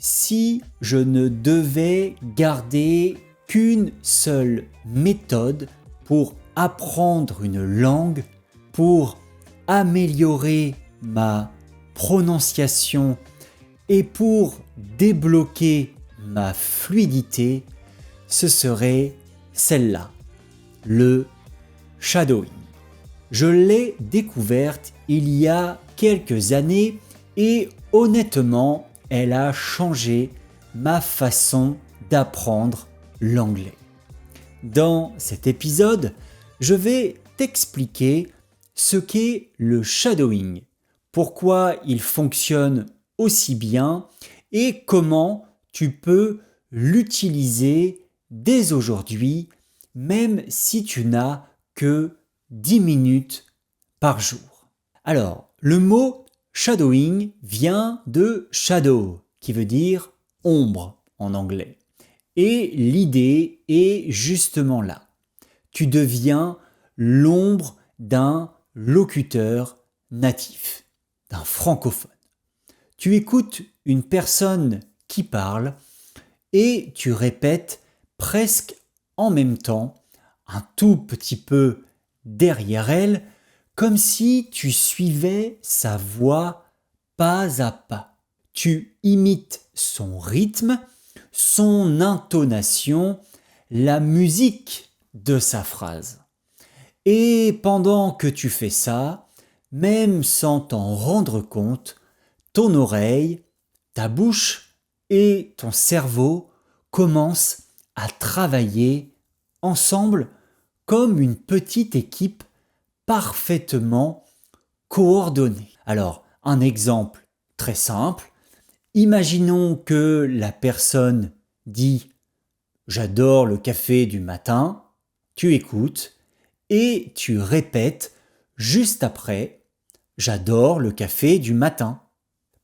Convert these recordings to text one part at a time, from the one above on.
Si je ne devais garder qu'une seule méthode pour apprendre une langue, pour améliorer ma prononciation et pour débloquer ma fluidité, ce serait celle-là, le shadowing. Je l'ai découverte il y a quelques années et honnêtement, elle a changé ma façon d'apprendre l'anglais. Dans cet épisode, je vais t'expliquer ce qu'est le shadowing, pourquoi il fonctionne aussi bien et comment tu peux l'utiliser dès aujourd'hui, même si tu n'as que 10 minutes par jour. Alors, le mot shadowing vient de shadow, qui veut dire ombre en anglais. Et l'idée est justement là. Tu deviens l'ombre d'un locuteur natif, d'un francophone. Tu écoutes une personne qui parle et tu répètes presque en même temps, un tout petit peu derrière elle, comme si tu suivais sa voix pas à pas. Tu imites son rythme, son intonation, la musique de sa phrase. Et pendant que tu fais ça, même sans t'en rendre compte, ton oreille, ta bouche et ton cerveau commencent à travailler ensemble comme une petite équipe parfaitement coordonnée. Alors, un exemple très simple. Imaginons que la personne dit « J'adore le café du matin », tu écoutes et tu répètes juste après « J'adore le café du matin ».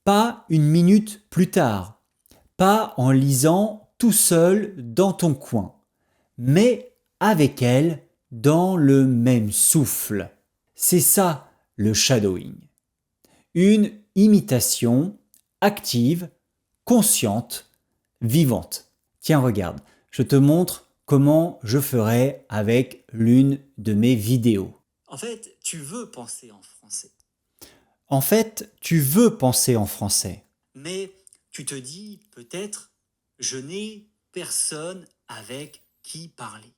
Pas une minute plus tard, pas en lisant tout seul dans ton coin, mais avec elle dans le même souffle. C'est ça le shadowing. Une imitation active, consciente, vivante. Tiens, regarde, je te montre comment je ferais avec l'une de mes vidéos. En fait, tu veux penser en français, En fait, tu veux penser en français, mais tu te dis peut-être je n'ai personne avec qui parler.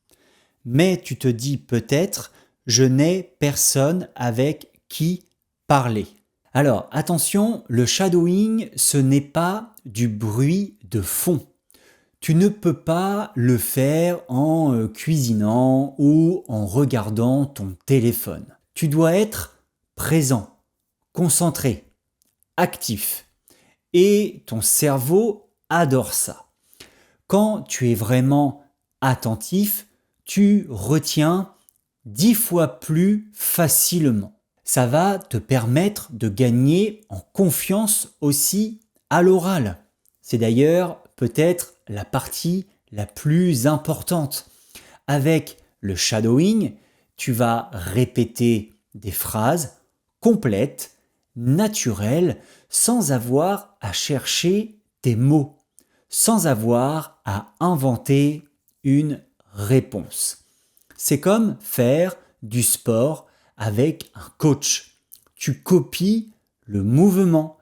mais tu te dis peut-être je n'ai personne avec qui parler. Alors attention, le shadowing, ce n'est pas du bruit de fond. Tu ne peux pas le faire en cuisinant ou en regardant ton téléphone. Tu dois être présent, concentré, actif. Et ton cerveau adore ça. Quand tu es vraiment attentif, tu retiens 10 fois plus facilement. Ça va te permettre de gagner en confiance aussi à l'oral. C'est d'ailleurs peut-être la partie la plus importante. Avec le shadowing, tu vas répéter des phrases complètes, naturelles, sans avoir à chercher des mots, sans avoir à inventer une réponse. C'est comme faire du sport avec un coach. Tu copies le mouvement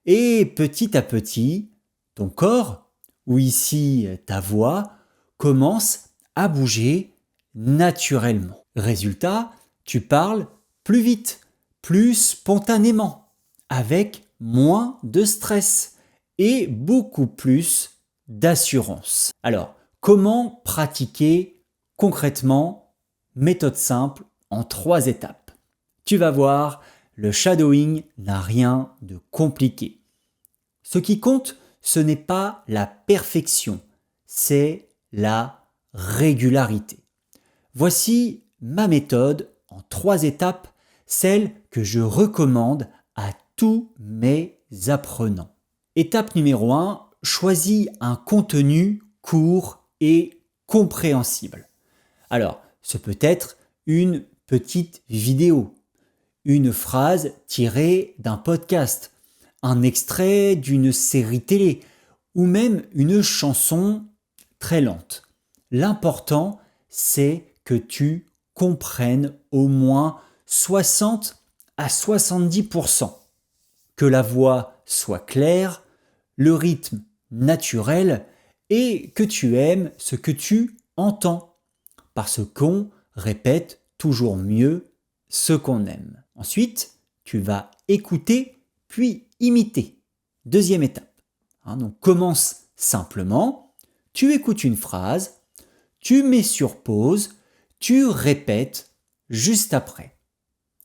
et petit à petit, ton corps, ou ici ta voix, commence à bouger naturellement. Résultat, tu parles plus vite, plus spontanément, avec moins de stress et beaucoup plus d'assurance. Alors, comment pratiquer concrètement? Méthode simple en 3 étapes. Tu vas voir, le shadowing n'a rien de compliqué. Ce qui compte, ce n'est pas la perfection, c'est la régularité. Voici ma méthode en 3 étapes, celle que je recommande à tous mes apprenants. Étape numéro 1, choisis un contenu court et compréhensible. Alors, ce peut être une petite vidéo, une phrase tirée d'un podcast, un extrait d'une série télé ou même une chanson très lente. L'important, c'est que tu comprennes au moins 60 à 70%, que la voix soit claire, le rythme naturel et que tu aimes ce que tu entends, parce qu'on répète toujours mieux ce qu'on aime. Ensuite, tu vas écouter puis imiter. Deuxième étape. Donc commence simplement, tu écoutes une phrase, tu mets sur pause, tu répètes juste après.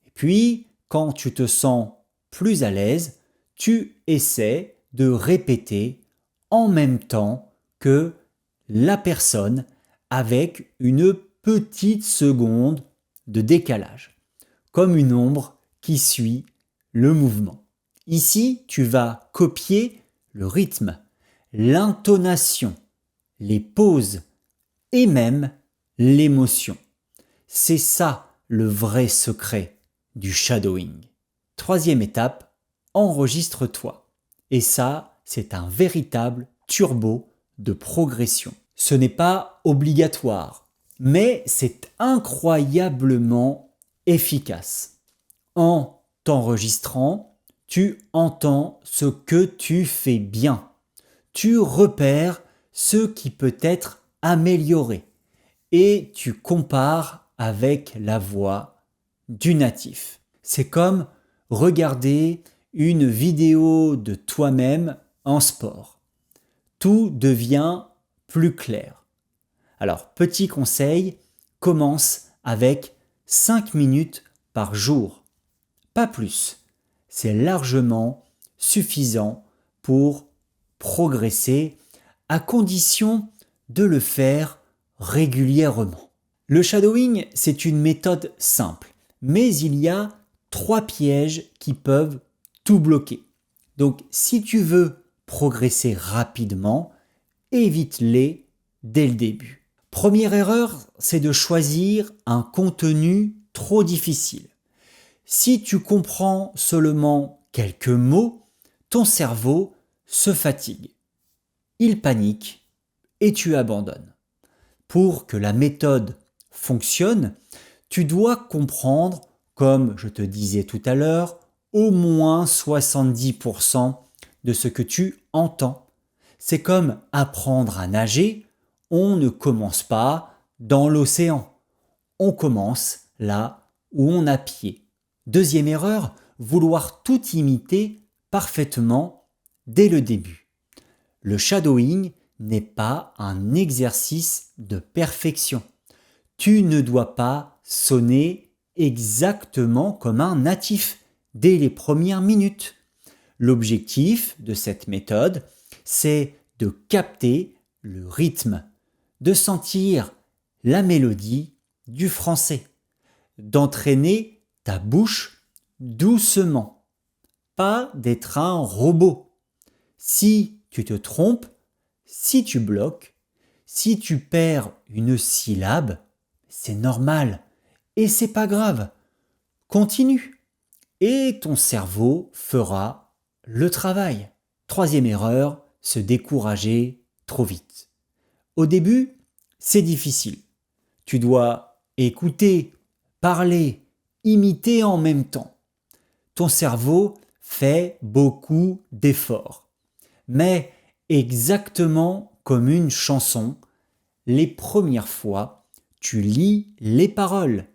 Et puis, quand tu te sens plus à l'aise, tu essaies de répéter en même temps que la personne avec une petite seconde de décalage, comme une ombre qui suit le mouvement. Ici, tu vas copier le rythme, l'intonation, les pauses et même l'émotion. C'est ça le vrai secret du shadowing. Troisième étape, enregistre-toi. Et ça, c'est un véritable turbo de progression. Ce n'est pas obligatoire, mais c'est incroyablement efficace. En t'enregistrant, tu entends ce que tu fais bien. Tu repères ce qui peut être amélioré et tu compares avec la voix du natif. C'est comme regarder une vidéo de toi-même en sport. Tout devient plus clair. Alors, petit conseil, commence avec 5 minutes par jour. Pas plus. C'est largement suffisant pour progresser à condition de le faire régulièrement. Le shadowing, c'est une méthode simple, mais il y a 3 pièges qui peuvent tout bloquer. Donc, si tu veux progresser rapidement, évite-les dès le début. Première erreur, c'est de choisir un contenu trop difficile. Si tu comprends seulement quelques mots, ton cerveau se fatigue. Il panique et tu abandonnes. Pour que la méthode fonctionne, tu dois comprendre, comme je te disais tout à l'heure, au moins 70% de ce que tu entends. C'est comme apprendre à nager, on ne commence pas dans l'océan. On commence là où on a pied. Deuxième erreur, vouloir tout imiter parfaitement dès le début. Le shadowing n'est pas un exercice de perfection. Tu ne dois pas sonner exactement comme un natif dès les premières minutes. L'objectif de cette méthode, c'est de capter le rythme, de sentir la mélodie du français, d'entraîner ta bouche doucement, pas d'être un robot. Si tu te trompes, si tu bloques, si tu perds une syllabe, c'est normal et c'est pas grave. Continue et ton cerveau fera le travail. Troisième erreur, se décourager trop vite. Au début, c'est difficile. Tu dois écouter, parler, imiter en même temps. Ton cerveau fait beaucoup d'efforts. Mais exactement comme une chanson, les premières fois, tu lis les paroles,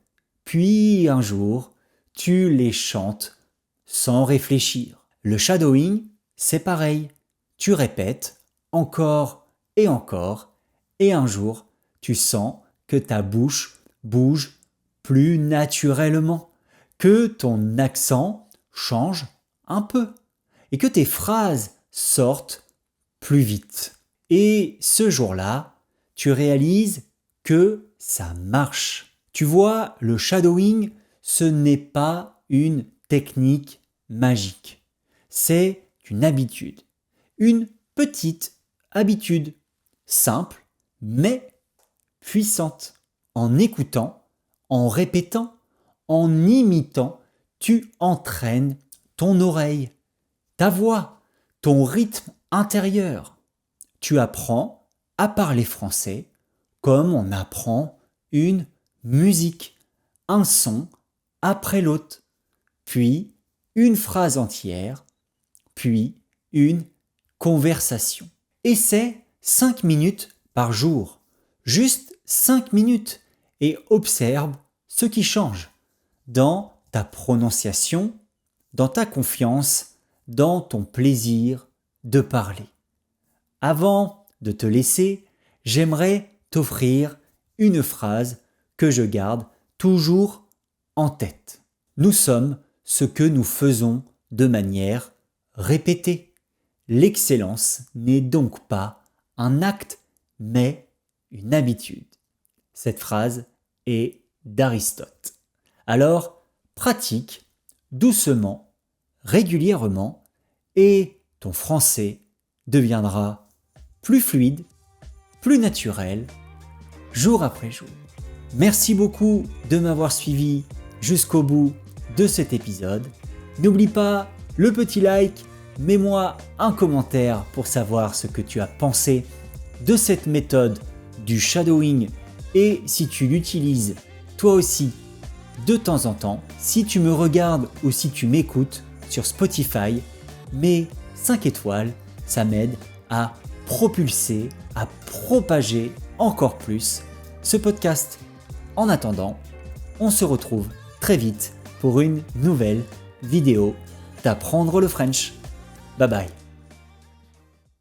puis un jour, tu les chantes sans réfléchir. Le shadowing, c'est pareil. Tu répètes encore, et un jour, tu sens que ta bouche bouge plus naturellement, que ton accent change un peu, et que tes phrases sortent plus vite. Et ce jour-là, tu réalises que ça marche. Tu vois, le shadowing, ce n'est pas une technique magique. C'est une habitude. Une petite habitude. Simple, mais puissante. En écoutant, en répétant, en imitant, tu entraînes ton oreille, ta voix, ton rythme intérieur. tu apprends à parler français comme on apprend une musique, un son après l'autre, puis une phrase entière, puis une conversation. Et c'est 5 minutes par jour, juste 5 minutes, et observe ce qui change dans ta prononciation, dans ta confiance, dans ton plaisir de parler. Avant de te laisser, j'aimerais t'offrir une phrase que je garde toujours en tête. Nous sommes ce que nous faisons de manière répétée. L'excellence n'est donc pas un acte, mais une habitude. Cette phrase est d'Aristote. Alors, pratique doucement, régulièrement, et ton français deviendra plus fluide, plus naturel, jour après jour. Merci beaucoup de m'avoir suivi jusqu'au bout de cet épisode. N'oublie pas le petit like, mets-moi un commentaire pour savoir ce que tu as pensé de cette méthode du shadowing et si tu l'utilises toi aussi de temps en temps. Si tu me regardes ou si tu m'écoutes sur Spotify, mets 5 étoiles, ça m'aide à propulser, à propager encore plus ce podcast. En attendant, on se retrouve très vite pour une nouvelle vidéo d'apprendre le French. Bye bye.